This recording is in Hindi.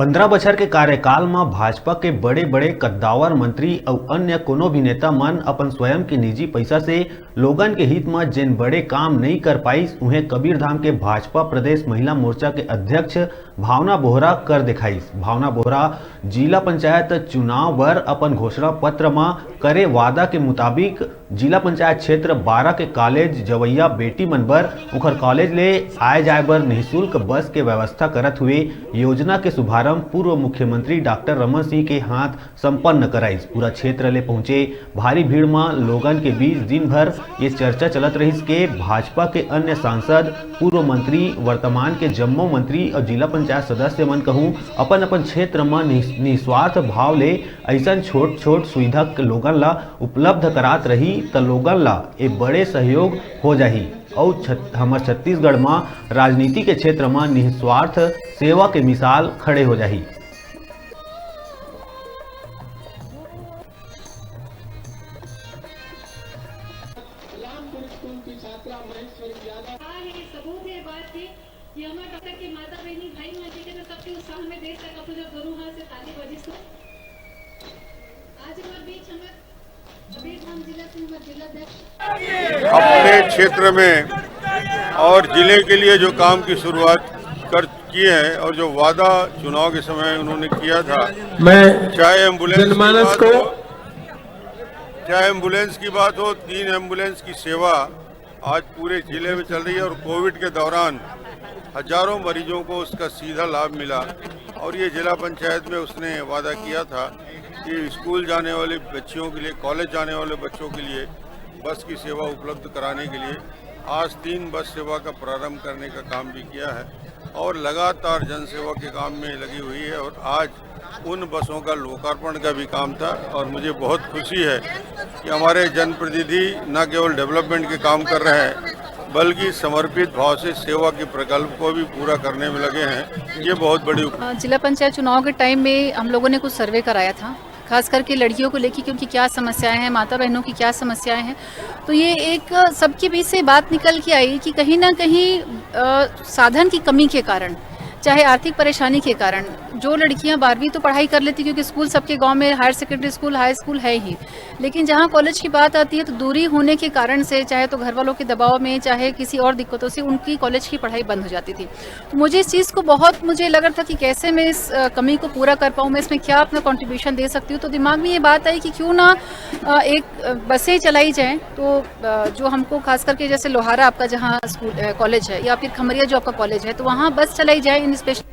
15 बछर के कार्यकाल में भाजपा के बड़े बड़े कद्दावर मंत्री और अन्य कोनो भी नेता मन अपन स्वयं के निजी पैसा से लोगन के हित में जिन बड़े काम नहीं कर पाइस उन्हें कबीरधाम के भाजपा प्रदेश महिला मोर्चा के अध्यक्ष भावना बोहरा कर दिखाईस। भावना बोहरा जिला पंचायत चुनाव बर अपन घोषणा पत्र में करे वादा के मुताबिक जिला पंचायत क्षेत्र 12 के कॉलेज जवैया बेटी मन बर उखर कॉलेज ले आए जाए बर निःशुल्क बस के व्यवस्था करत हुए योजना के शुभारंभ पूर्व मुख्यमंत्री डॉक्टर रमन सिंह के हाथ संपन्न कराइस। पूरा क्षेत्र ले पहुंचे भारी भीड़ में लोगन के बीच दिन भर ये चर्चा चलत रही के भाजपा के अन्य सांसद, पूर्व मंत्री, वर्तमान के जम्मू मंत्री और जिला पंचायत सदस्य मन कहूं अपन अपन क्षेत्र में निस्वार्थ भाव ले ऐसा छोट छोट सुविधा लोगन ला उपलब्ध करात रही त लोगन ला एक बड़े सहयोग हो जाही और हमार छत्तीसगढ़ में राजनीति के क्षेत्र में निस्वार्थ सेवा के मिसाल खड़े हो जाही। अपने क्षेत्र में और जिले के लिए जो काम की शुरुआत कर किए हैं और जो वादा चुनाव के समय उन्होंने किया था, चाहे एम्बुलेंस की बात हो 3 एम्बुलेंस की सेवा आज पूरे जिले में चल रही है और कोविड के दौरान हजारों मरीजों को उसका सीधा लाभ मिला। और ये जिला पंचायत में उसने वादा किया था कि स्कूल जाने वाले बच्चियों के लिए, कॉलेज जाने वाले बच्चों के लिए बस की सेवा उपलब्ध कराने के लिए आज 3 बस सेवा का प्रारंभ करने का काम भी किया है और लगातार जन सेवा के काम में लगी हुई है। और आज उन बसों का लोकार्पण का भी काम था और मुझे बहुत खुशी है कि हमारे जनप्रतिनिधि न केवल डेवलपमेंट के काम कर रहे हैं बल्कि समर्पित भाव से सेवा के प्रकल्प को भी पूरा करने में लगे हैं। ये बहुत बड़ी जिला पंचायत चुनाव के टाइम में हम लोगों ने कुछ सर्वे कराया था, खास करके लड़कियों को लेकर कि उनकी क्या समस्याएं हैं, माता बहनों की क्या समस्याएं हैं। तो ये एक सबके बीच से बात निकल के आई कि कहीं ना कहीं साधन की कमी के कारण, चाहे आर्थिक परेशानी के कारण, जो लड़कियां 12वीं तो पढ़ाई कर लेती क्योंकि स्कूल सबके गांव में higher secondary school, high school है ही, लेकिन जहां कॉलेज की बात आती है तो दूरी होने के कारण से, चाहे तो घर वालों के दबाव में, चाहे किसी और दिक्कतों से उनकी कॉलेज की पढ़ाई बंद हो जाती थी। तो मुझे इस चीज़ को बहुत लग रहा था कि कैसे मैं इस कमी को पूरा कर पाऊँ, मैं इसमें क्या अपना कॉन्ट्रीब्यूशन दे सकती हूँ। तो दिमाग में ये बात आई कि क्यों ना एक बसें चलाई जाएँ, तो जो हमको खास करके जैसे लोहारा आपका जहाँ स्कूल कॉलेज है या फिर खमरिया जो आपका कॉलेज है, तो वहाँ बस चलाई जाए इन स्पेशल